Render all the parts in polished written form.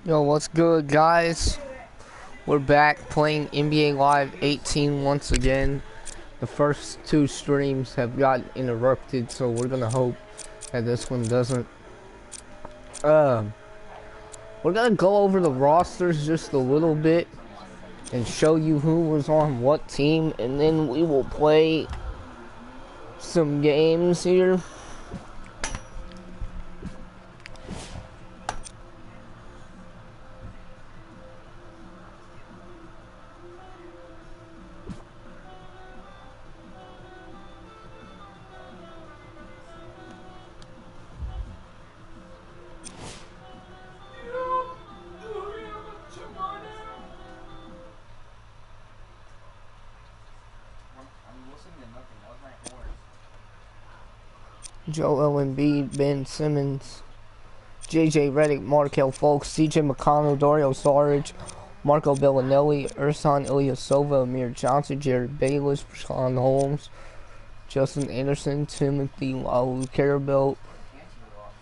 Yo, what's good, guys? We're back playing NBA Live 18 once again. The first two streams have gotten interrupted, so we're gonna hope that this one doesn't. Um, we're gonna go over the rosters just a little bit and show you who was on what team, and then we will play some games here. Joel Embiid, Ben Simmons, JJ Redick, Markelle Fultz, CJ McConnell, Dario Saric, Marco Bellinelli, Ersan Ilyasova, Amir Johnson, Jared Bayless, Rashawn Holmes, Justin Anderson, Timothy Lalu Carabelt,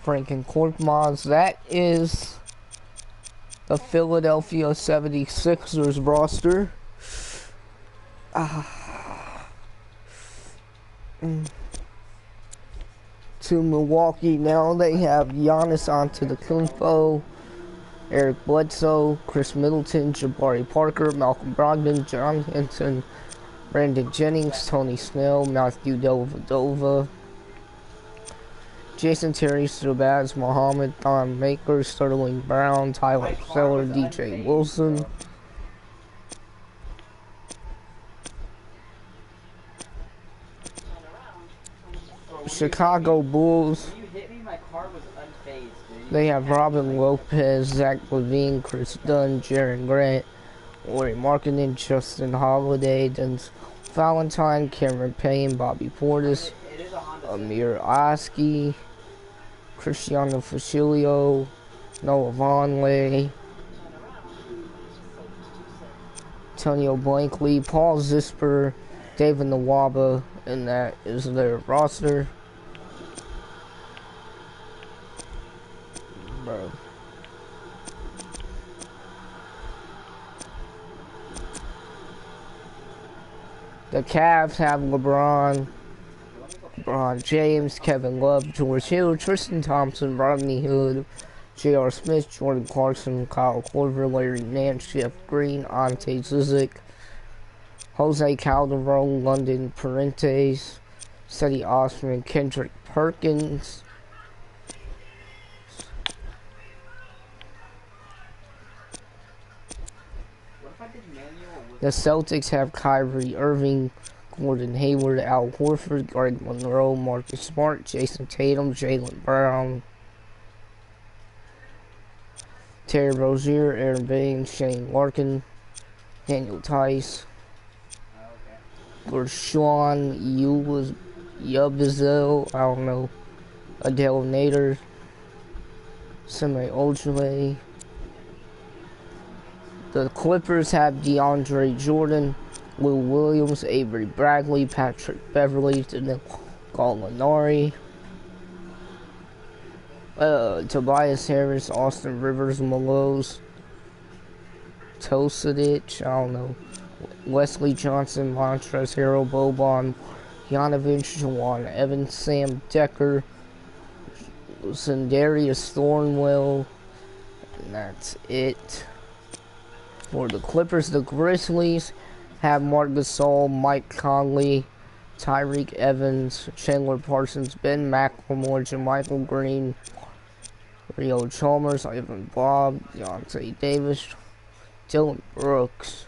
Frank and Korkmaz. That is the Philadelphia 76ers roster. To Milwaukee now, they have Giannis Antetokounmpo, Eric Bledsoe, Chris Middleton, Jabari Parker, Malcolm Brogdon, John Henson, Brandon Jennings, Tony Snell, Matthew Dellavedova, Jason Terry, Shabazz Muhammad, Thon Maker, Sterling Brown, Tyler Zeller, DJ Wilson. Chicago Bulls. They have Robin Lopez, Zach LaVine, Chris Dunn, Jaren Grant, Lauri Markkanen, Justin Holiday, Dennis Valentine, Cameron Payne, Bobby Portis, Amir Oski, Cristiano Fucilio, Noah Vonleh, Antonio Blankley, Paul Zisper, David Nwaba, and that is their roster. Bro. The Cavs have LeBron James, Kevin Love, George Hill, Tristan Thompson, Rodney Hood, J.R. Smith, Jordan Clarkson, Kyle Korver, Larry Nance, Jeff Green, Ante Zizic, Jose Calderon, London Parentes, Cedi Osman, Kendrick Perkins. The Celtics have Kyrie Irving, Gordon Hayward, Al Horford, Greg Monroe, Marcus Smart, Jason Tatum, Jaylen Brown, Terry Rozier, Aaron Baines, Shane Larkin, Daniel Tice, Gershawn Yubizel, I don't know, Adele Nader, Semi Ojeleye. The Clippers have DeAndre Jordan, Lou Williams, Avery Bradley, Patrick Beverley, Gallinari, Tobias Harris, Austin Rivers, Maloz, Tosadic, I don't know, Wesley Johnson, Montrezl Harrell, Boban, Janovich, Juwan Evans, Sam Decker, Sindarius Thornwell, and that's it. For the Clippers, the Grizzlies have Marc Gasol, Mike Conley, Tyreek Evans, Chandler Parsons, Ben McLemore, JaMychal Green, Rio Chalmers, Ivan Bob, Deontay Davis, Dillon Brooks.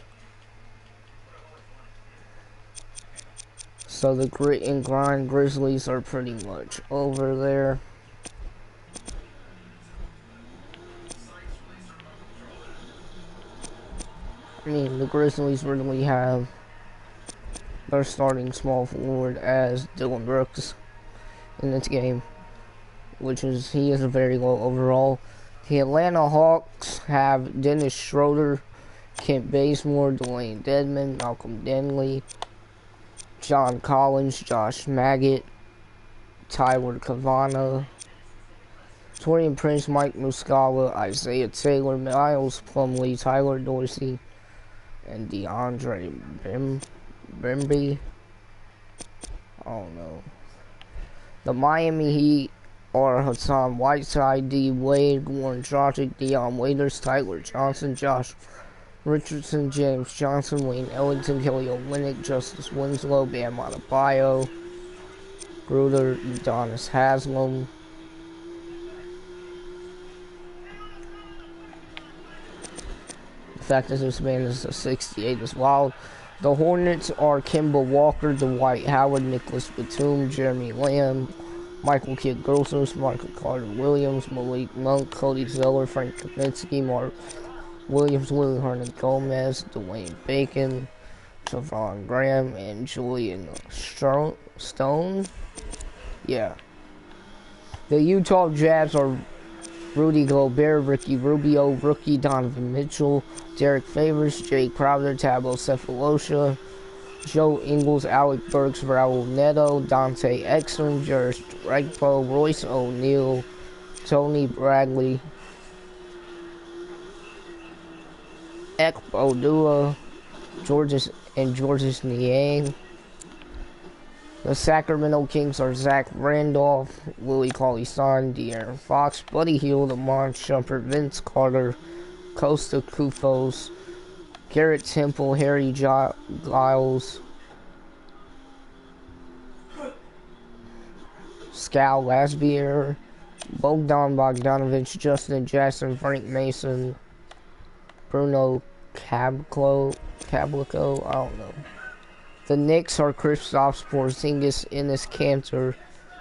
So the grit and grind Grizzlies are pretty much over there. I mean, the Grizzlies really have their starting small forward as Dillon Brooks in this game, he is a very low overall. The Atlanta Hawks have Dennis Schroeder, Kent Bazemore, Dwayne Dedmon, Malcolm Denley, John Collins, Josh Maggot, Tyler Cavana, Torian Prince, Mike Muscala, Isaiah Taylor, Miles Plumlee, Tyler Dorsey, and DeAndre Brimby. I don't know. The Miami Heat are Hassan Whiteside, D. Wade, Warren Jogic, Deion Waiters, Tyler Johnson, Josh Richardson, James Johnson, Wayne Ellington, Kelly Olynyk, Justice Winslow, Bam Adebayo, Gruder, Udonis Haslem. The fact that this man is a 68 is wild. The Hornets are Kemba Walker, Dwight Howard, Nicholas Batum, Jeremy Lamb, Michael Kidd Gilchrist, Michael Carter Williams, Malik Monk, Cody Zeller, Frank Kaminsky, Mark Williams, Willie Hernan Gomez, Dwayne Bacon, Javon Graham, and Julian Stone. Yeah. The Utah Jazz are Rudy Gobert, Ricky Rubio, rookie Donovan Mitchell, Derek Favors, Jay Crowder, Thabo Sefolosha, Joe Ingles, Alec Burks, Raul Neto, Dante Exum, Jerris Regpo, Royce O'Neal, Tony Bradley, Ekpo Dua, Georges Niang. The Sacramento Kings are Zach Randolph, Willie Cauley-Stein, De'Aaron Fox, Buddy Hield, Amon Shumpert, Vince Carter, Costa Koufos, Garrett Temple, Harry Giles, Skal Labissiere, Bogdan Bogdanovic, Justin Jackson, Frank Mason, Bruno Caboclo, I don't know. The Knicks are Kristaps Porzingis, Enes Kanter,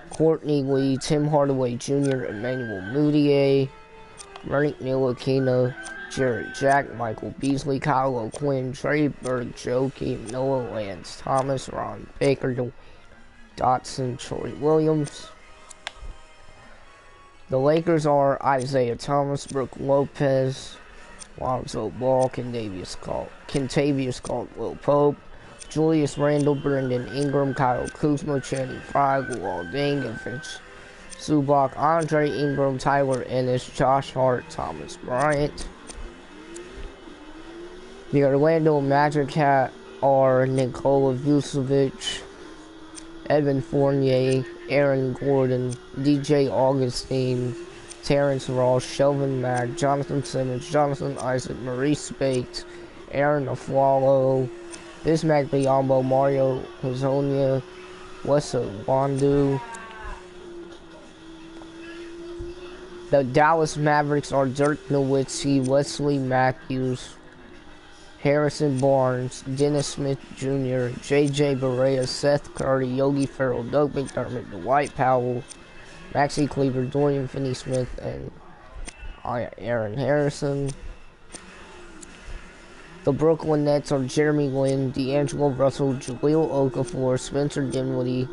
Courtney Lee, Tim Hardaway Jr., Emmanuel Mudiay, Frank Ntilikina, Jarrett Jack, Michael Beasley, Kyle O'Quinn, Trey Burke, Joe Keem, Noah Lance Thomas, Ron Baker, Dwayne Dotson, Troy Williams. The Lakers are Isaiah Thomas, Brooke Lopez, Lonzo Ball, Kentavious Caldwell Pope, Julius Randle, Brendan Ingram, Kyle Kuzma, Channing Frye, Luol Deng, Vince Zubac, Andre Ingram, Tyler Ennis, Josh Hart, Thomas Bryant. The Orlando Magic are Nikola Vucevic, Evan Fournier, Aaron Gordon, DJ Augustine, Terrence Ross, Shelvin Mack, Jonathan Simmons, Jonathan Isaac, Maurice Spates, Aaron Aflalo, Bismack Biyombo, Mario Hezonja, Wes Wandu. The Dallas Mavericks are Dirk Nowitzki, Wesley Matthews, Harrison Barnes, Dennis Smith Jr., J.J. Barea, Seth Curry, Yogi Ferrell, Doug McDermott, Dwight Powell, Maxi Kleber, Dorian Finney-Smith, and Aaron Harrison. The Brooklyn Nets are Jeremy Lin, D'Angelo Russell, Jahlil Okafor, Spencer Dinwiddie,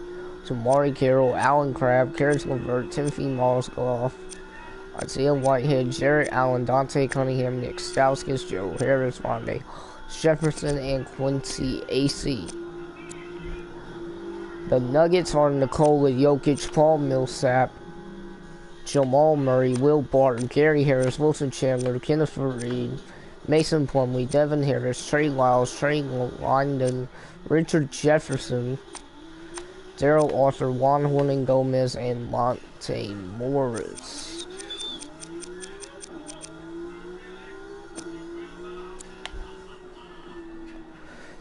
Tamari Carroll, Alan Crabb, Karis LeVert, Timothy Mozgov, Isaiah Whitehead, Jarrett Allen, Dante Cunningham, Nick Stauskas, Joe Harris, Rondé Jefferson, and Quincy AC. The Nuggets are Nikola Jokic, Paul Millsap, Jamal Murray, Will Barton, Gary Harris, Wilson Chandler, Kenneth Faried, Mason Plumlee, Devin Harris, Trey Lyles, Trey London, Richard Jefferson, Daryl Arthur, Juan Hernan Gomez, and Monte Morris.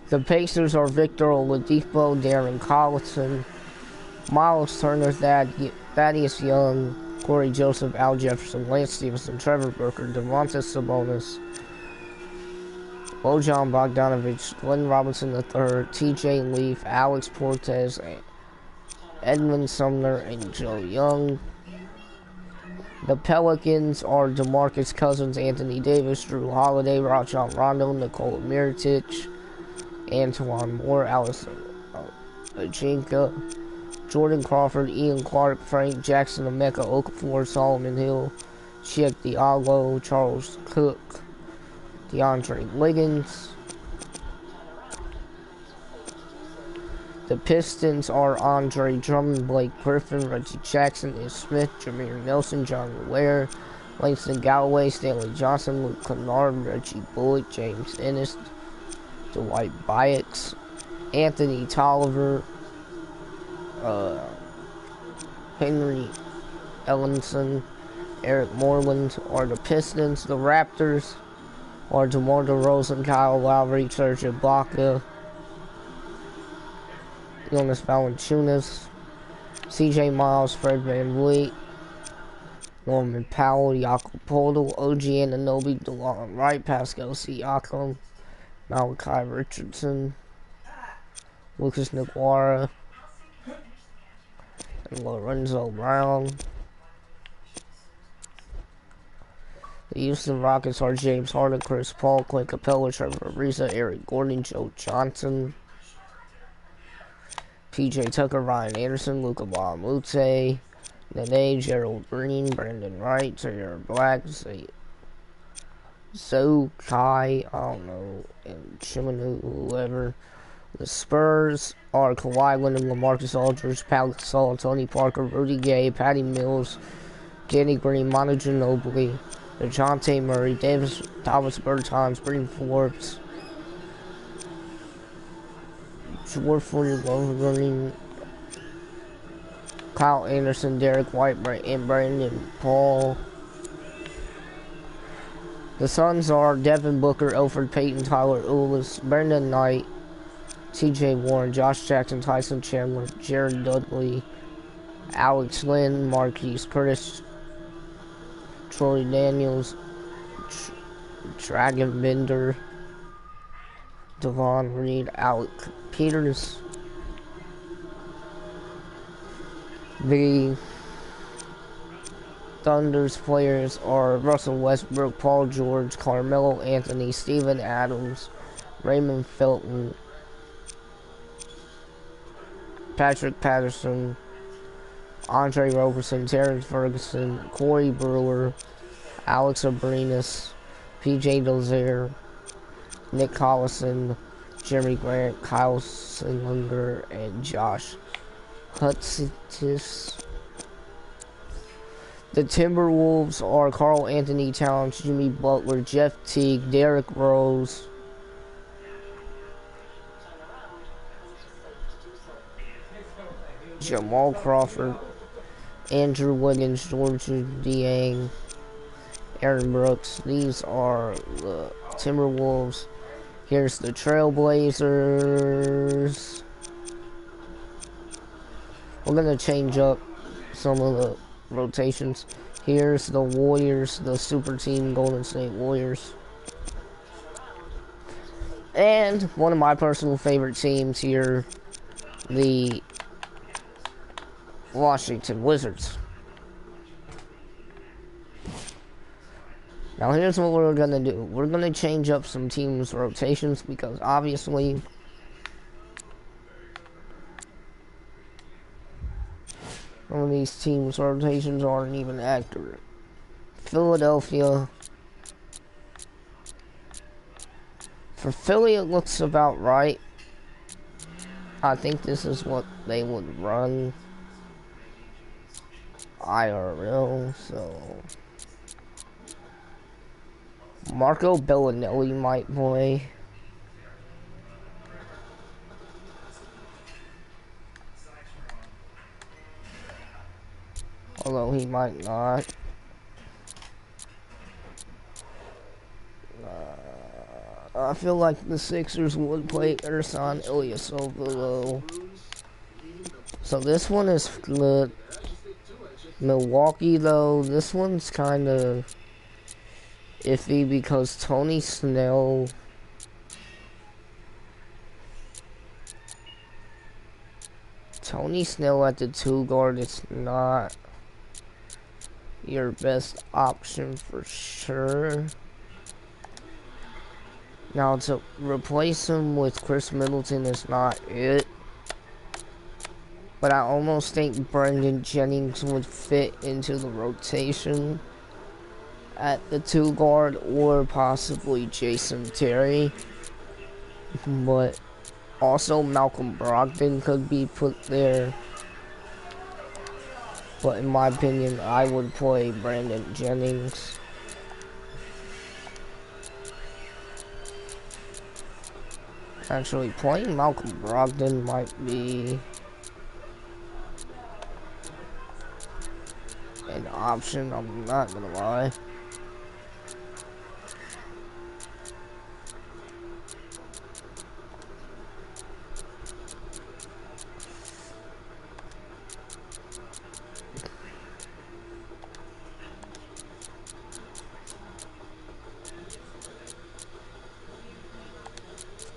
The Pacers are Victor Oladipo, Darren Collison, Miles Turner, Thaddeus Young, Corey Joseph, Al Jefferson, Lance Stevenson, Trevor Booker, Domantas Sabonis, Bojan Bogdanovic, Glenn Robinson III, T.J. Leaf, Alex Portez, Edmund Sumner, and Joe Young. The Pelicans are DeMarcus Cousins, Anthony Davis, Drew Holiday, Rajon Rondo, Nikola Mirotic, Antoine Moore, Allison Ajinka, Jordan Crawford, Ian Clark, Frank Jackson, Emeka Okafor, Solomon Hill, Sheik Diallo, Charles Cook, DeAndre Liggins. The Pistons are Andre Drummond, Blake Griffin, Reggie Jackson, Ish Smith, Jameer Nelson, John Ware, Langston Galloway, Stanley Johnson, Luke Kennard, Reggie Bullock, James Ennis, Dwight Buycks, Anthony Tolliver, Henry Ellenson, Eric Moreland are the Pistons. The Raptors are DeMar DeRozan, Kyle Lowry, Serge Ibaka, Jonas Valanciunas, CJ Miles, Fred VanVleet, Norman Powell, Jakob Poeltl, OG Anunoby, DeLon Wright, Pascal Siakam, Malachi Richardson, Lucas Nogueira, and Lorenzo Brown. The Houston Rockets are James Harden, Chris Paul, Clint Capella, Trevor Ariza, Eric Gordon, Joe Johnson, PJ Tucker, Ryan Anderson, Luka Baamute, Nene, Gerald Green, Brandon Wright, Taylor Black, Zoe Kai, I don't know, and Chimanu, whoever. The Spurs are Kawhi Leonard, LaMarcus Aldridge, Pau Gasol, Tony Parker, Rudy Gay, Patty Mills, Danny Green, Manu Ginobili, DeJounte Murray, Thomas Bertans, Bryn Forbes, George Green, Kyle Anderson, Derek White, and Brandon Paul. The Suns are Devin Booker, Elfrid Payton, Tyler Ulis, Brendan Knight, TJ Warren, Josh Jackson, Tyson Chandler, Jared Dudley, Alex Lynn, Marquise Curtis, Troy Daniels, Dragon Bender, Devon Reed, Alec Peters. The Thunder's players are Russell Westbrook, Paul George, Carmelo Anthony, Steven Adams, Raymond Felton, Patrick Patterson, Andre Roberson, Terrence Ferguson, Corey Brewer, Alex Abrinas, PJ Dozier, Nick Collison, Jeremy Grant, Kyle Slinger, and Josh Hutzitis. The Timberwolves are Karl Anthony Towns, Jimmy Butler, Jeff Teague, Derrick Rose, Jamal Crawford, Andrew Wiggins, George Niang, Aaron Brooks. These are the Timberwolves. Here's the Trailblazers. We're going to change up some of the rotations. Here's the Warriors, the super team Golden State Warriors. And one of my personal favorite teams here, the Washington Wizards. Now here's what we're gonna do. We're gonna change up some teams' rotations because obviously some of these teams' rotations aren't even accurate. Philadelphia. For Philly it looks about right. I think this is what they would run IRL, so Marco Bellinelli might play. Although he might not. I feel like the Sixers would play Ersan Ilyasova though. So this one is good. Milwaukee though, this one's kind of iffy because Tony Snell at the 2 guard is not your best option for sure. Now to replace him with Chris Middleton is not it. But I almost think Brendan Jennings would fit into the rotation at the 2 guard, or possibly Jason Terry. But Also, Malcolm Brogdon could be put there. But in my opinion, I would play Brandon Jennings. Actually, playing Malcolm Brogdon might be an option, I'm not gonna lie.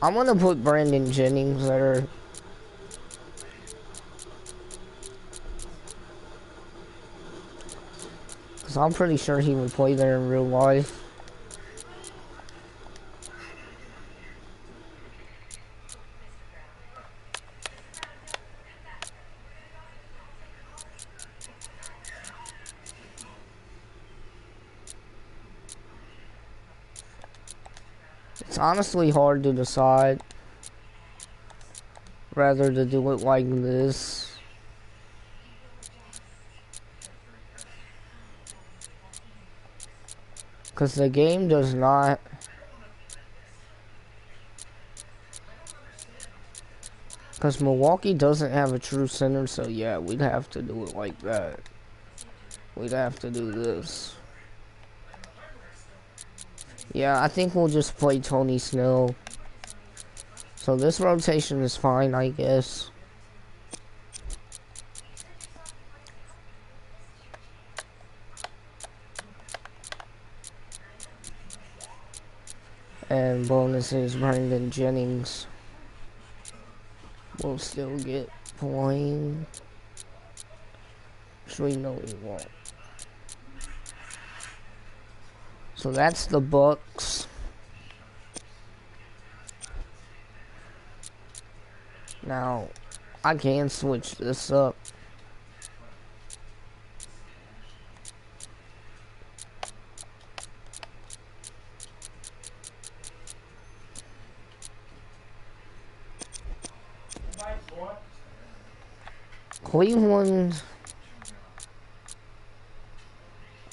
I'm gonna put Brandon Jennings there. Because I'm pretty sure he would play there in real life. It's honestly hard to decide rather to do it like this. Because the game does not... Because Milwaukee doesn't have a true center, so yeah, we'd have to do it like that. We'd have to do this. Yeah, I think we'll just play Tony Snell. So this rotation is fine, I guess. And bonuses, Brandon Jennings will still get point. Actually, no, he won't. So that's the Bucks. Now, I can switch this up. Cleveland,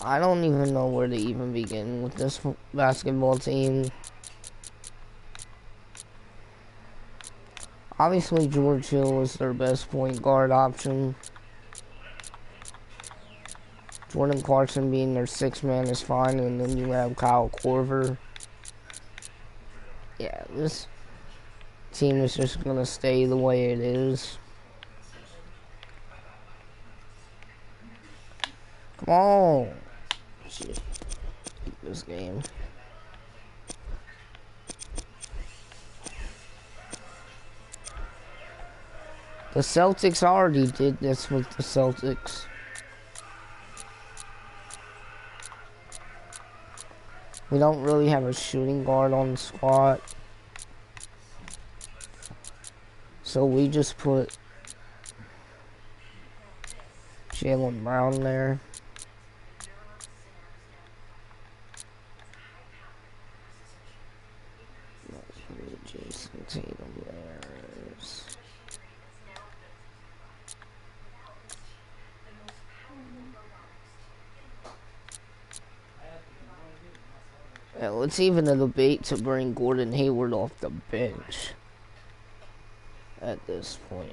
I don't even know where to even begin with this basketball team. Obviously, George Hill is their best point guard option. Jordan Clarkson being their sixth man is fine, and then you have Kyle Korver. Yeah, this team is just gonna stay the way it is. Come on. Shit. This game. The Celtics already did this with the Celtics. We don't really have a shooting guard on the squad. So we just put Jaylen Brown there. Jason Tatum there. Yeah, let's even a debate to bring Gordon Hayward off the bench at this point.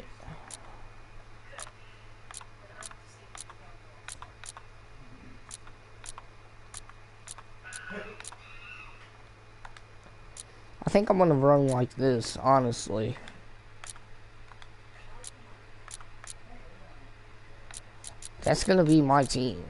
I think I'm gonna run like this, honestly. That's gonna be my team.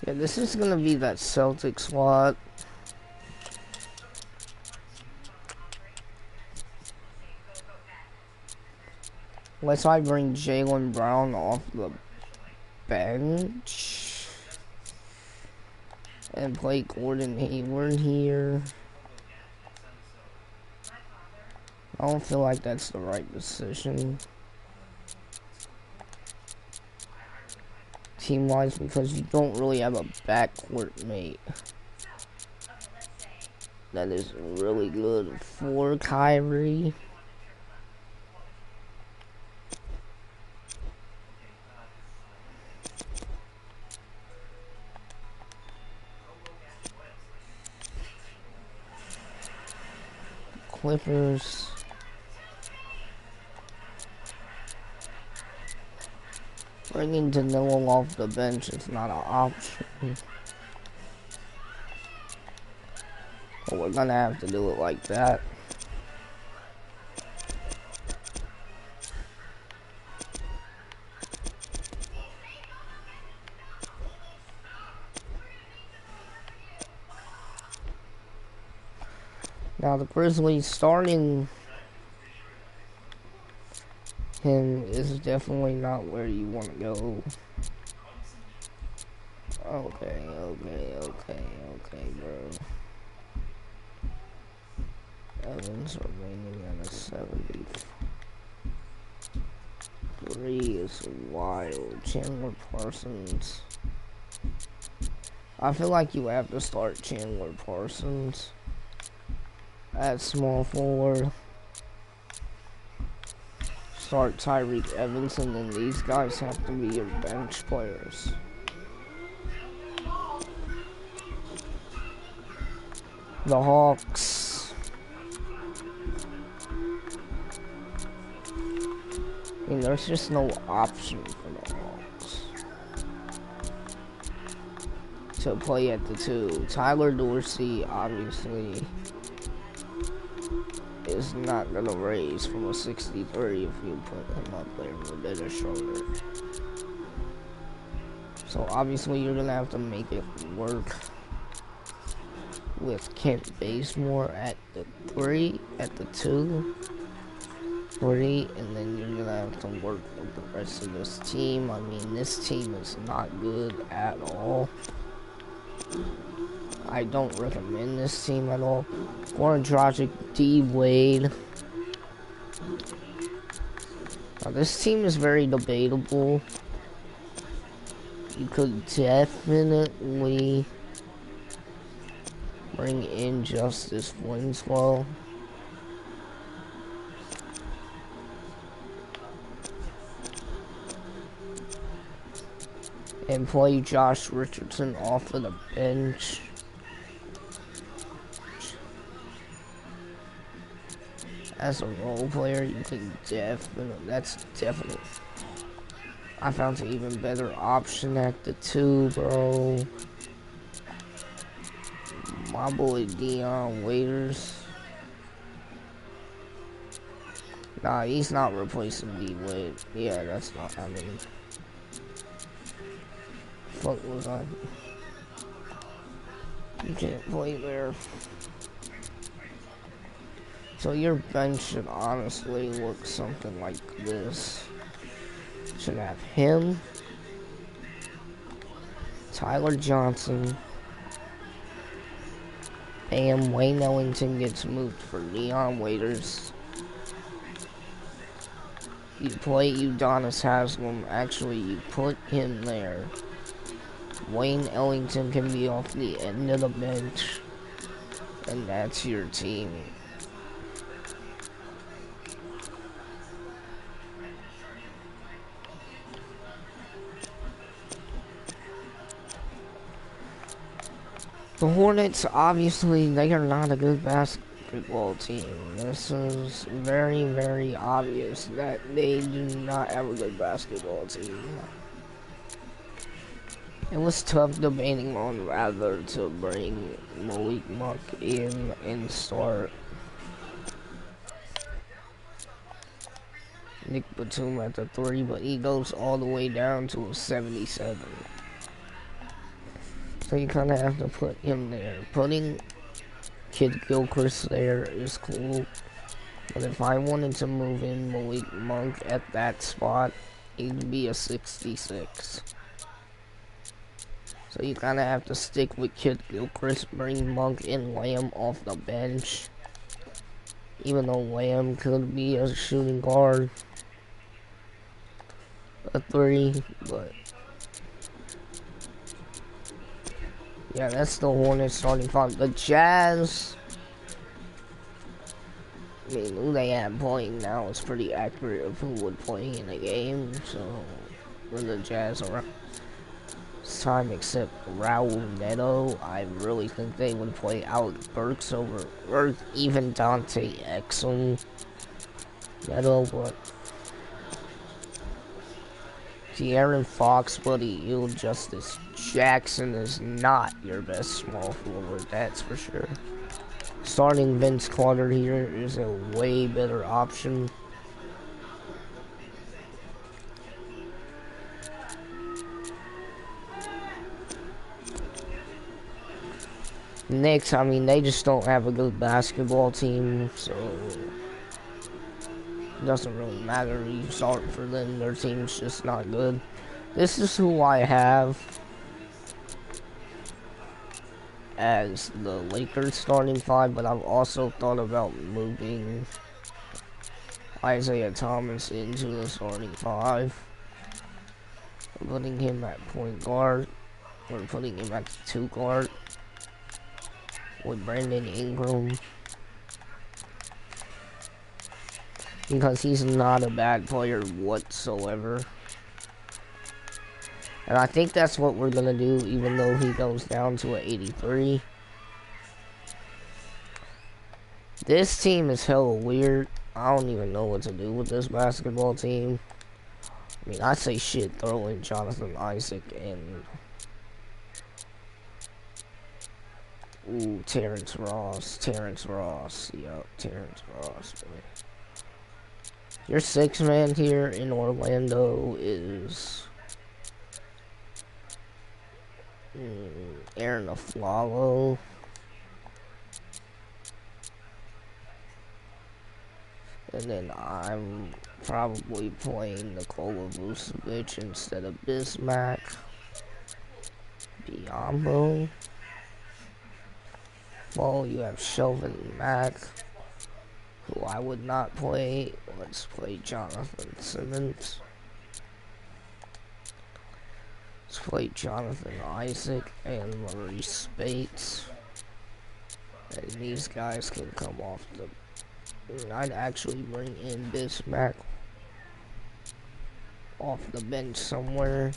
Yeah, this is gonna be that Celtic squad. Unless I bring Jaylen Brown off the bench and play Gordon Hayward here. I don't feel like that's the right decision. Team-wise, because you don't really have a backcourt mate that is really good for Kyrie. Clippers. Bringing Danilo off the bench is not an option. But we're gonna have to do it like that. Now the Grizzlies starting him is definitely not where you want to go. Okay, bro. Evans remaining at a 73 is wild. Chandler Parsons. I feel like you have to start Chandler Parsons at small forward. Start Tyreke Evans, and then these guys have to be your bench players. The Hawks. I mean, there's just no option for the Hawks to play at the 2. Tyler Dorsey, obviously, is not gonna raise from a 63 if you put him up there a bit shorter. So obviously you're gonna have to make it work with Kent Bazemore at the 3, at the 2, 3, and then you're gonna have to work with the rest of this team. I mean, this team is not good at all. I don't recommend this team at all. Goran Dragic, D Wade. Now this team is very debatable. You could definitely bring in Justice Winslow. And play Josh Richardson off of the bench. As a role player, you can that's definitely, I found an even better option at the 2, bro. My boy Dion Waiters. Nah, he's not replacing D-Wade. Yeah, that's not happening. Fuck was I? You can't play there. So your bench should honestly look something like this. Should have him, Tyler Johnson, and Wayne Ellington gets moved for Dion Waiters. You play Udonis Haslem. Actually, you put him there. Wayne Ellington can be off the end of the bench, and that's your team. The Hornets, obviously, they are not a good basketball team. This is very, very obvious that they do not have a good basketball team. It was tough debating on whether to bring Malik Monk in and start Nick Batum at the 3, but he goes all the way down to a 77. So you kind of have to put him there. Putting Kid Gilchrist there is cool. But if I wanted to move in Malik Monk at that spot, it'd be a 66. So you kind of have to stick with Kid Gilchrist, bring Monk and Lamb off the bench. Even though Lamb could be a shooting guard, a 3, but yeah, that's the Hornets starting 5. The Jazz, I mean, who they have playing now is pretty accurate of who would play in a game, so for the Jazz around this time, except Raul Neto, I really think they would play Alec Burks over, or even Dante Exum Neto, but De'Aaron Fox, Buddy Hield, Justice Jackson is not your best small forward, that's for sure. Starting Vince Carter here is a way better option. Knicks, I mean, they just don't have a good basketball team, so it doesn't really matter who you start for them. Their team's just not good. This is who I have as the Lakers starting 5, but I've also thought about moving Isaiah Thomas into the starting 5. Putting him at point guard, or putting him at 2 guard with Brandon Ingram, because he's not a bad player whatsoever. And I think that's what we're gonna do, even though he goes down to an 83. This team is hella weird. I don't even know what to do with this basketball team. I mean, I say shit, throw in Jonathan Isaac and ooh, Terrence Ross. Yup, Terrence Ross, man. Your 6-man here in Orlando is Aaron Aflalo. And then I'm probably playing Nikola Vucevic instead of Bismack. Biyombo. Well, you have Shelvin Mack, who I would not play. Let's play Jonathan Simmons. Let's play Jonathan Isaac and Maurice Spates. And these guys can come off the... I'd actually bring in Bismack off the bench somewhere.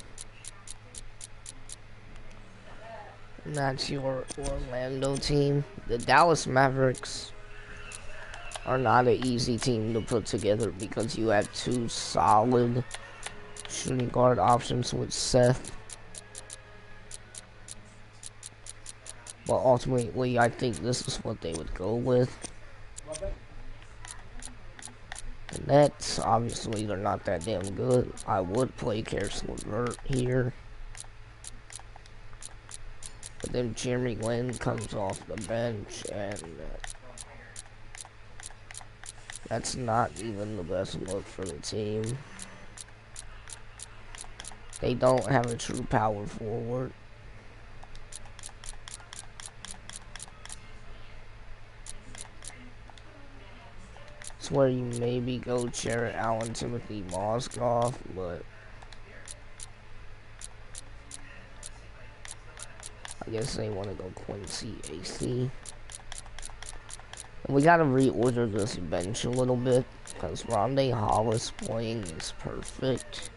And that's your Orlando team. The Dallas Mavericks are not an easy team to put together because you have 2 solid shooting guard options with Seth. But ultimately, I think this is what they would go with. The Nets, obviously, they're not that damn good. I would play Caris LeVert here. But then Jeremy Lin comes off the bench, and that's not even the best look for the team. They don't have a true power forward. It's where you maybe go Jarrett Allen, Timothy Mozgov, but I guess they want to go Quincy AC. And we gotta reorder this bench a little bit, because Rondae Hollis playing is perfect.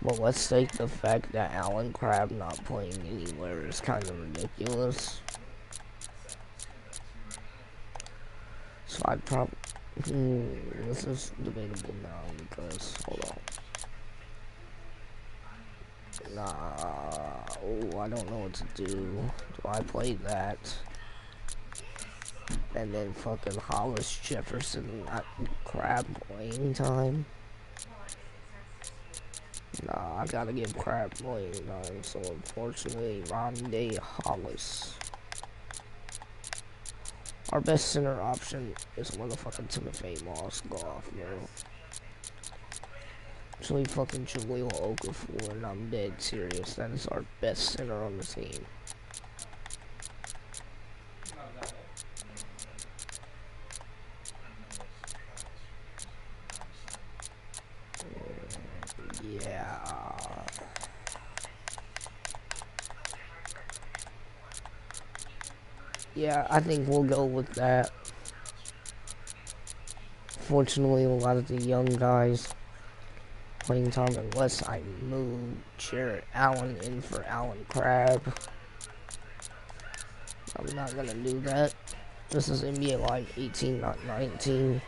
But let's take the fact that Allen Crabbe not playing anywhere is kind of ridiculous. So I'd probably... this is debatable now because... Hold on. Nah... Oh, I don't know what to do. Do I play that? And then fucking Hollis Jefferson not Crabbe playing time? Nah, I gotta give Crabbe playing time. So unfortunately, Rondae Hollis. Our best center option is motherfucking Timothy Moskov, bro. Actually, fucking Jaleel Okafor, and I'm dead serious. That is our best center on the team. Yeah. Yeah, I think we'll go with that. Fortunately, a lot of the young guys playing time unless I move Jarrett Allen in for Allen Crabbe. I'm not gonna do that. This is NBA Live 18, not 19.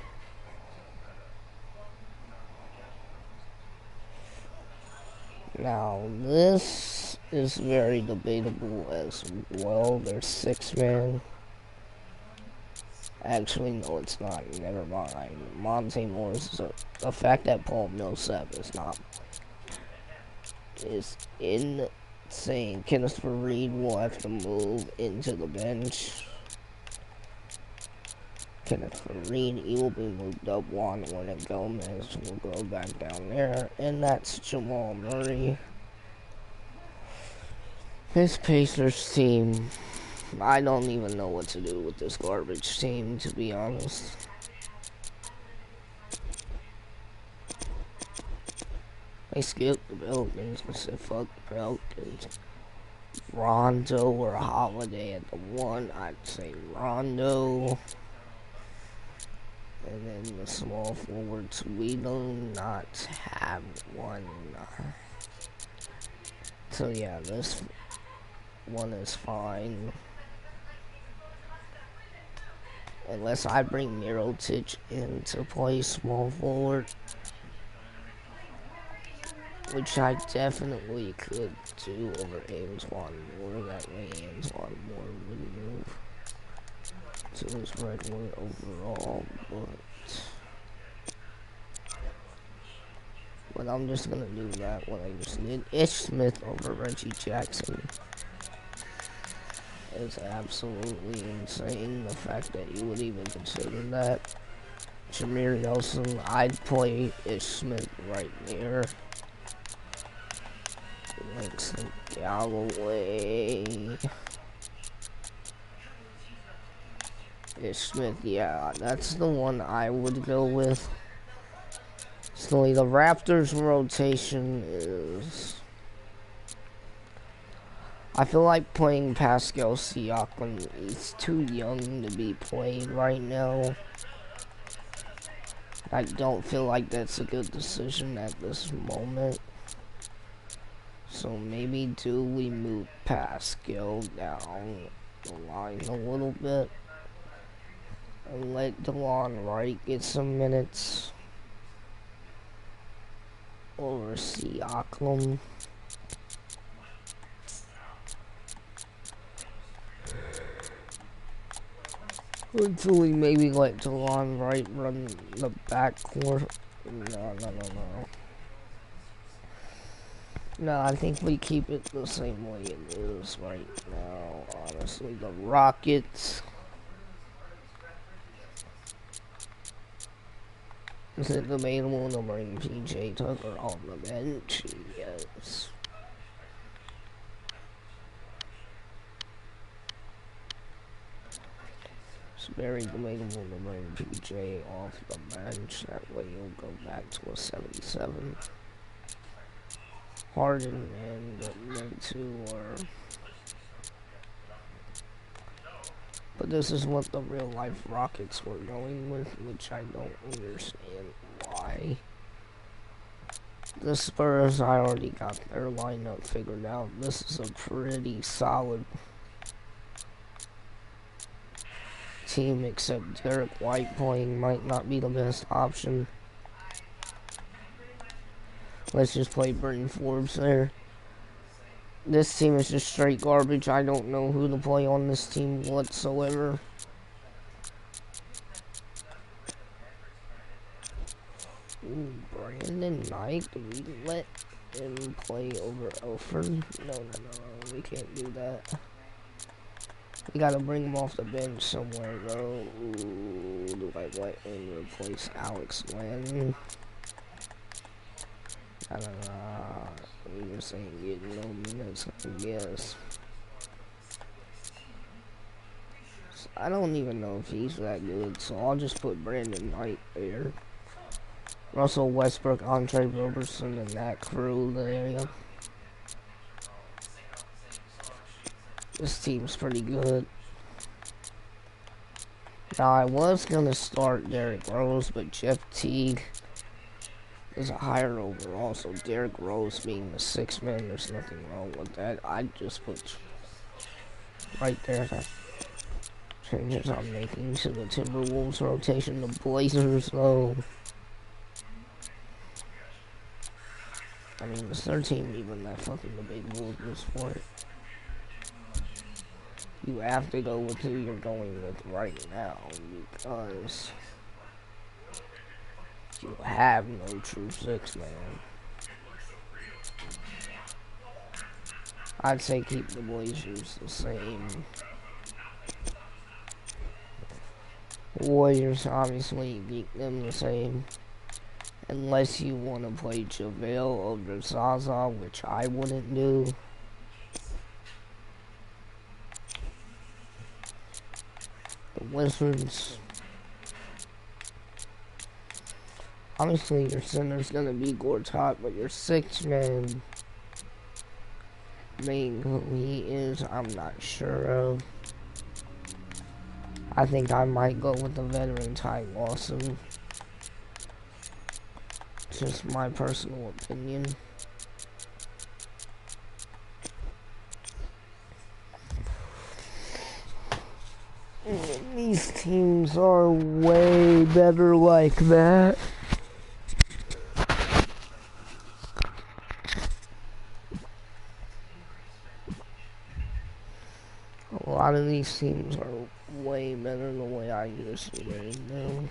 Now, this is very debatable as well. There's 6 men. Actually, no, it's not. Never mind. Monte Morris is the fact that Paul Millsap is insane. Kenneth Reed will have to move into the bench. Kenneth Reed, he will be moved up. Juan Gomez will go back down there, and that's Jamal Murray. This Pacers team, I don't even know what to do with this garbage team, to be honest. I skipped the Pelicans. I said fuck the Pelicans. Rondo or Holiday at the 1, I'd say Rondo. And then the small forwards, we do not have one. So yeah, this one is fine. Unless I bring Mirotic in to play small forward. Which I definitely could do over Antoine Moore. That way Antoine Moore would move to his regular overall. But I'm just gonna do that what I just did. Ish Smith over Reggie Jackson. It's absolutely insane the fact that you would even consider that. Jameer Nelson, I'd play Ish Smith right there. Langston Galloway. Ish Smith, yeah, that's the one I would go with. So the Raptors rotation is... I feel like playing Pascal Siakam is too young to be played right now. I don't feel like that's a good decision at this moment. So maybe do we move Pascal down the line a little bit and let DeLon Wright get some minutes over Siakam. Until we maybe let DeLon Wright run the backcourt. No. No, I think we keep it the same way it is right now. Honestly, the Rockets. Is it debatable to bring PJ Tucker on the bench? Yes. It's very debatable to bring PJ off the bench. That way you'll go back to a 77. Harden and them two are... But this is what the real life Rockets were going with, which I don't understand why. The Spurs, I already got their lineup figured out. This is a pretty solid team, except Derek White playing might not be the best option. Let's just play Britton Forbes there. This team is just straight garbage. I don't know who to play on this team whatsoever. Ooh, Brandon Knight, do we let him play over Elford? No, we can't do that. We gotta bring him off the bench somewhere, though. Ooh, do I let him replace Alex Len? I don't know. We just ain't getting no minutes, I guess. I don't even know if he's that good, so I'll just put Brandon Knight there. Russell Westbrook, Andre Roberson, and that crew there. This team's pretty good. Now, I was gonna start Derrick Rose, but Jeff Teague is a higher overall, so Derrick Rose being the sixth man, there's nothing wrong with that. I just put right there the changes I'm making to the Timberwolves rotation. The Blazers, though. I mean, the third team even that fucking the big move was for it. You have to go with who you're going with right now because you have no true six man. I'd say keep the Blazers the same. Warriors, obviously, keep them the same. Unless you want to play JaVale over Zaza, which I wouldn't do. The Wizards. Obviously, your center's going to be Gortat, but your sixth man, being who he is, I'm not sure of. I think I might go with the veteran Ty Lawson. Just my personal opinion. These teams are way better like that. A lot of these teams are way better than the way I used to rate them.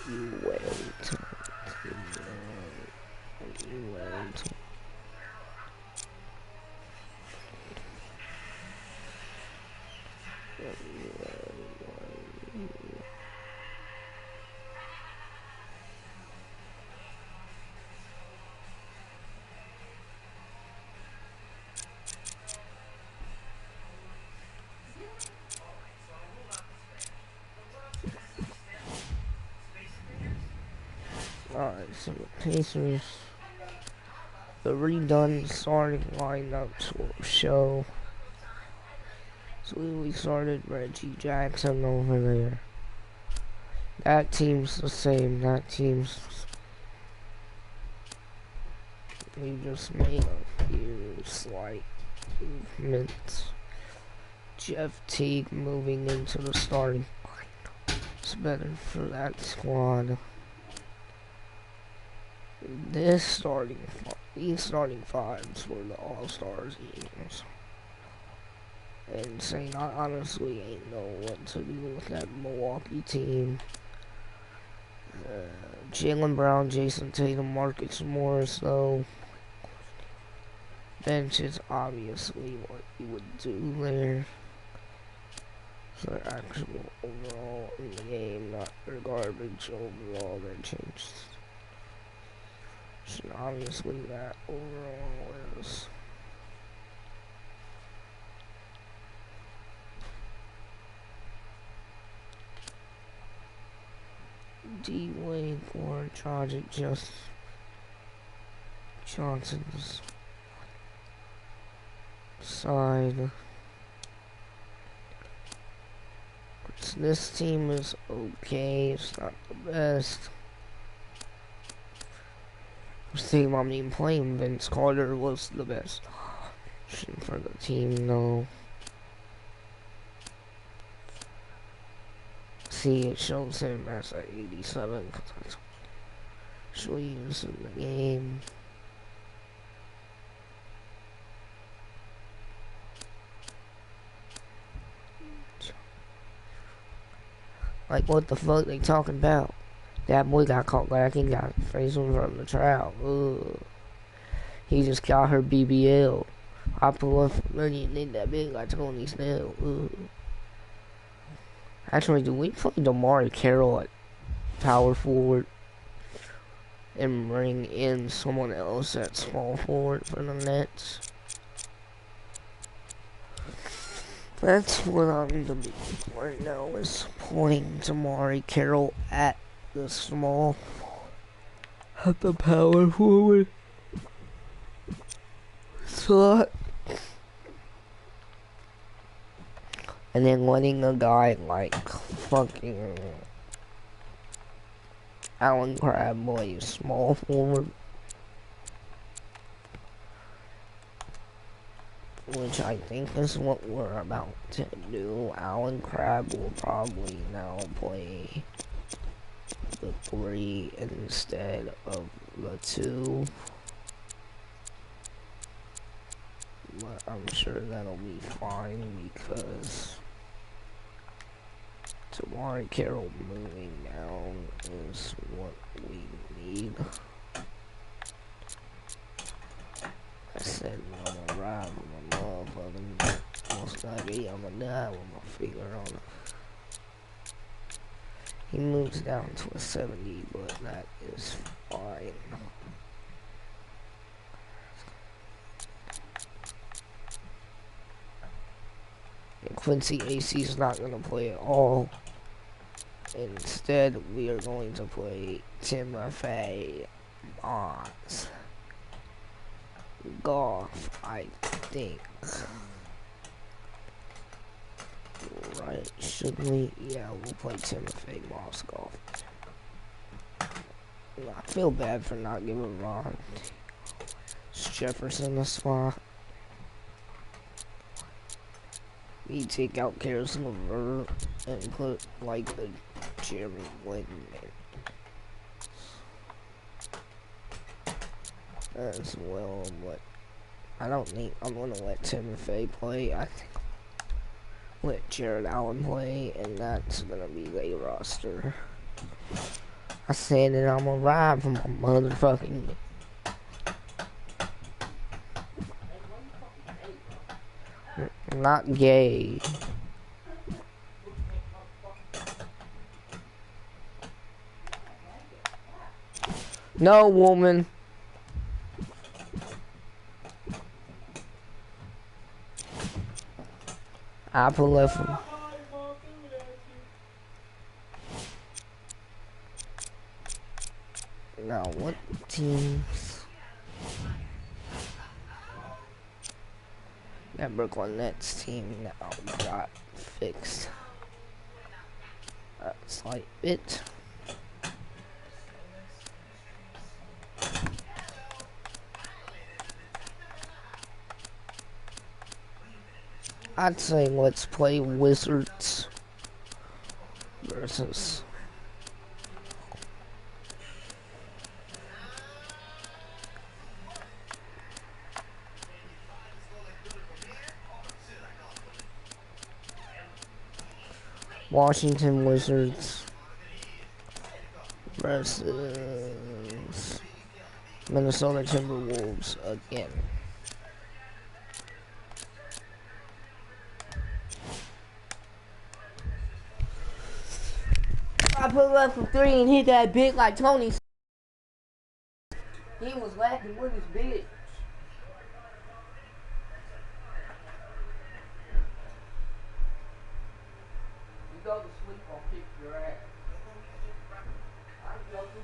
You wait. Alright, so the Pacers, the redone starting lineups will show. So we started Reggie Jackson over there. That team's the same. That team's. We just made a few slight movements. Jeff Teague moving into the starting. It's better for that squad. These starting fives were the All-Stars Eagles. And saying I honestly ain't know what to do with that Milwaukee team. Jaylen Brown, Jason Tatum, Marcus Morris, though. Bench is obviously what you would do there. So their actual overall in the game, not their garbage overall, that changed. So obviously that overall is. D-Wade, Gordon, Dragic, just Johnson's side. This team is okay, it's not the best. This team, I mean, playing Vince Carter was the best option for the team, though. See, it shows him as an 87 because that's actually used in the game. Like, what the fuck they talking about? That boy got caught lacking, got facing from the trial. Ugh. He just got her BBL. I pull up for money and then that big like Tony Snell. Ugh. Actually, do we play DeMarre Carroll at power forward and bring in someone else at small forward for the Nets? That's what I'm gonna be right now, is playing DeMarre Carroll at the small, at the power forward slot, and then letting a guy like fucking Allen Crabbe play small forward, which I think is what we're about to do. Allen Crabbe will probably now play the 3 instead of the 2. But I'm sure that'll be fine because DeMarre Carroll moving down is what we need. I said I'm gonna ride with my motherfucking, most likely I'm gonna die with my finger on it. He moves down to a 70, but that is fine. And Quincy AC is not going to play at all. Instead, we are going to play Timofey Mozgov, I think. Right, should we? Yeah, we'll play Timofey Mozgov. I feel bad for not giving Ron Jefferson a spot. We take out Karis LeVert and put like a Jeremy Lin as well, but I don't think I'm gonna let Timofey play. I think I'll let Jared Allen play, and that's gonna be the roster. I said that I'm gonna ride for my motherfucking. Not gay. No, woman. Apple left him. Now, what teams? That Brooklyn Nets team now got fixed a slight bit. I'd say let's play Wizards versus Washington Wizards versus Minnesota Timberwolves again. I put left for 3 and hit that big like Tony. He was laughing with his bitch. You go to sleep, I'll kick your ass. I'm joking.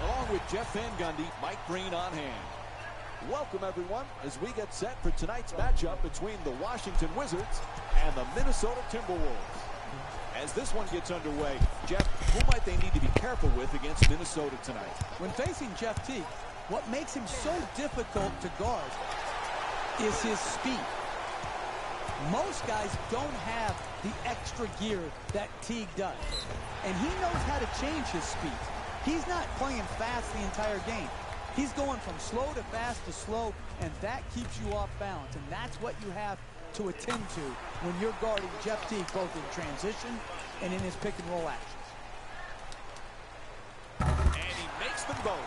Along with Jeff Van Gundy, Mike Breen on hand. Welcome, everyone, as we get set for tonight's matchup between the Washington Wizards and the Minnesota Timberwolves. As this one gets underway, Jeff, who might they need to be careful with against Minnesota tonight? When facing Jeff Teague, what makes him so difficult to guard is his speed. Most guys don't have the extra gear that Teague does. And he knows how to change his speed. He's not playing fast the entire game. He's going from slow to fast to slow, and that keeps you off balance. And that's what you have to attend to when you're guarding Jeff Teague, both in transition and in his pick-and-roll actions. And he makes them both.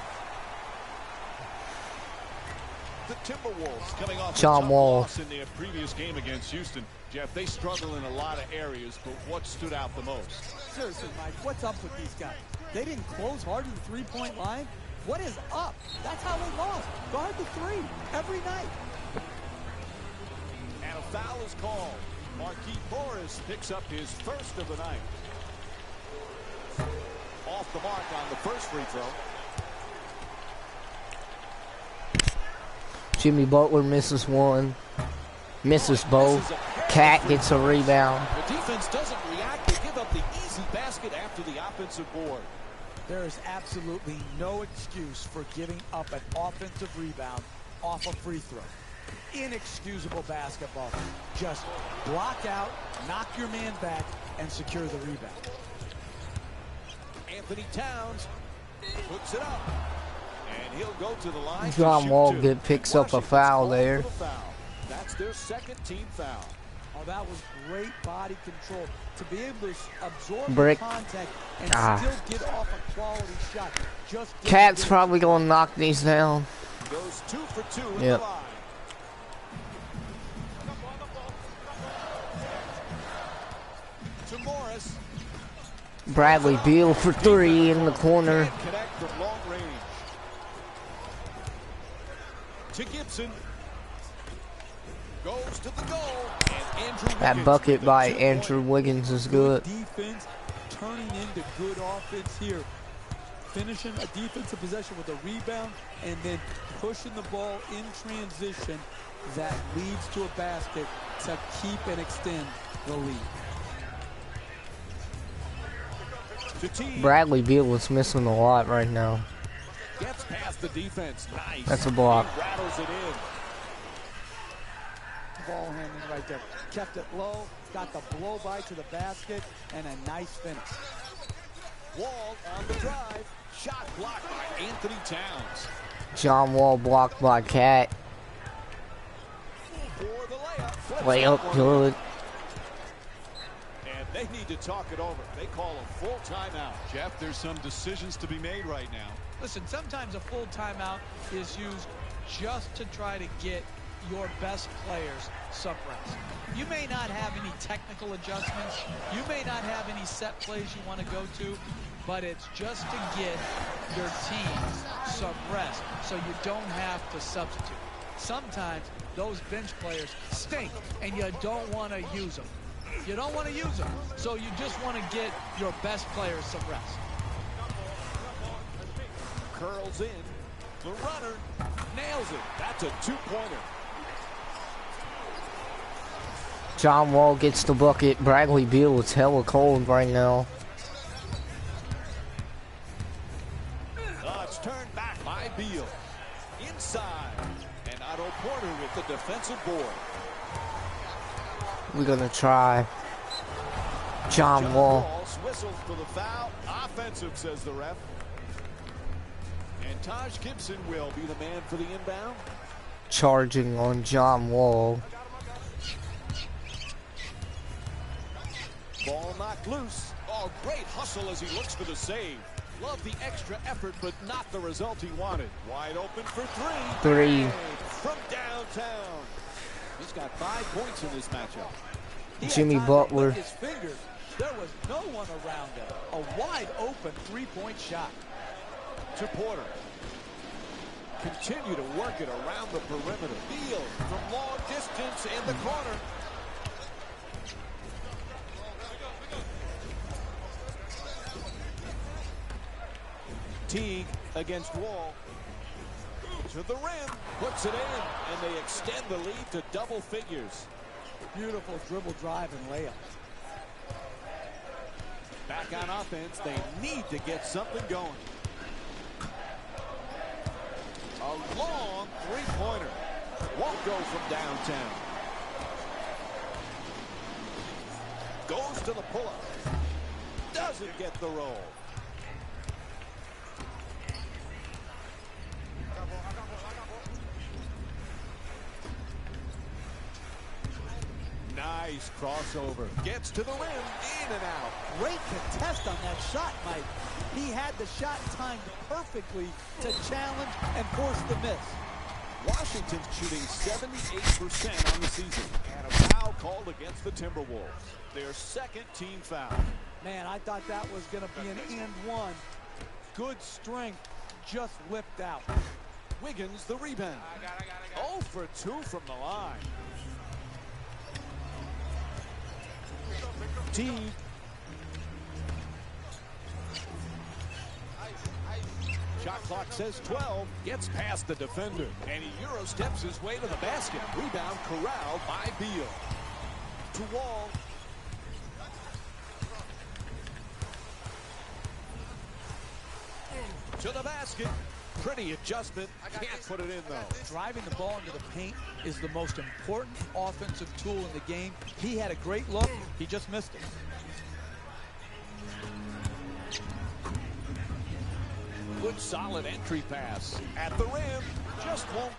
The Timberwolves coming off John a tough Wall loss in their previous game against Houston. Jeff, they struggle in a lot of areas, but what stood out the most? Seriously, Mike, what's up with these guys? They didn't close hard to the three-point line. What is up? That's how they lost. Guard the three every night. And a foul is called. Marquise Morris picks up his first of the night. Off the mark on the first free throw. Jimmy Butler misses one, misses both. Cat gets a rebound. The defense doesn't react. They give up the easy basket after the offensive board. There is absolutely no excuse for giving up an offensive rebound off a free throw. Inexcusable basketball. Just block out, knock your man back, and secure the rebound. Anthony Towns puts it up. And he'll go to the line. John Wall picks up a foul there. That's their second team foul. Oh, that was great body control to be able to absorb Brick. the contact and still get off a quality shot. Just Cat's probably gonna knock these down. Goes 2 for 2 in Yep. the line. To Morris. Bradley Beal for three in the corner. Can't connect from long range. To Gibson. Goes to the goal. And Andrew That Wiggins bucket with a by 2-point. Andrew Wiggins is good. Defense turning into good offense here. Finishing a defensive possession with a rebound and then pushing the ball in transition that leads to a basket to keep and extend the lead. To Teague. Bradley Beal was missing a lot right now. Gets past the defense. Nice. That's a block. He rattles it in. Ball handling right there. Kept it low, got the blow by to the basket, and a nice finish. Wall on the drive. Shot blocked by Anthony Towns. John Wall blocked by Cat. For the layup. Flips Layup that one. good. And they need to talk it over. They call a full timeout. Jeff, there's some decisions to be made right now. Listen, sometimes a full timeout is used just to try to get your best players some rest. You may not have any technical adjustments. You may not have any set plays you want to go to, but it's just to get your team some rest so you don't have to substitute. Sometimes those bench players stink and you don't want to use them. You don't want to use them, so you just want to get your best players some rest. Curls in. The runner nails it. That's a two-pointer. John Wall gets the bucket. Bradley Beal is hella cold right now. It's turned back by Beal. Inside. And Otto Porter with the defensive board. We're gonna try. John Wall. Whistles for the foul. Offensive, says the ref. And Taj Gibson will be the man for the inbound. Charging on John Wall. Ball knocked loose. Oh, great hustle as he looks for the save. Love the extra effort, but not the result he wanted. Wide open for three. From downtown. He's got 5 points in this matchup. Jimmy Butler. His fingers. There was no one around him. A wide open three-point shot. To Porter. Continue to work it around the perimeter. Beal from long distance in the corner. Teague against Wall. To the rim. Puts it in. And they extend the lead to double figures. Beautiful dribble drive and layup. Back on offense, they need to get something going. A long three-pointer. Won't go from downtown. Goes to the pull-up. Doesn't get the roll. Nice crossover. Gets to the rim. In and out. Great contest on that shot, Mike. He had the shot timed perfectly to challenge and force the miss. Washington's shooting 78% on the season. And a foul called against the Timberwolves. Their second team foul. Man, I thought that was going to be an and one. Good strength, just whipped out. Wiggins the rebound. 0 for 2 from the line. Teague. Shot clock says 12. Gets past the defender. And he Euro steps his way to the basket. Rebound corralled by Beal. To Wall. To the basket. Pretty adjustment. Can't put it in, though. Driving the ball into the paint is the most important offensive tool in the game. He had a great look. He just missed it. Good solid entry pass. At the rim. Just won't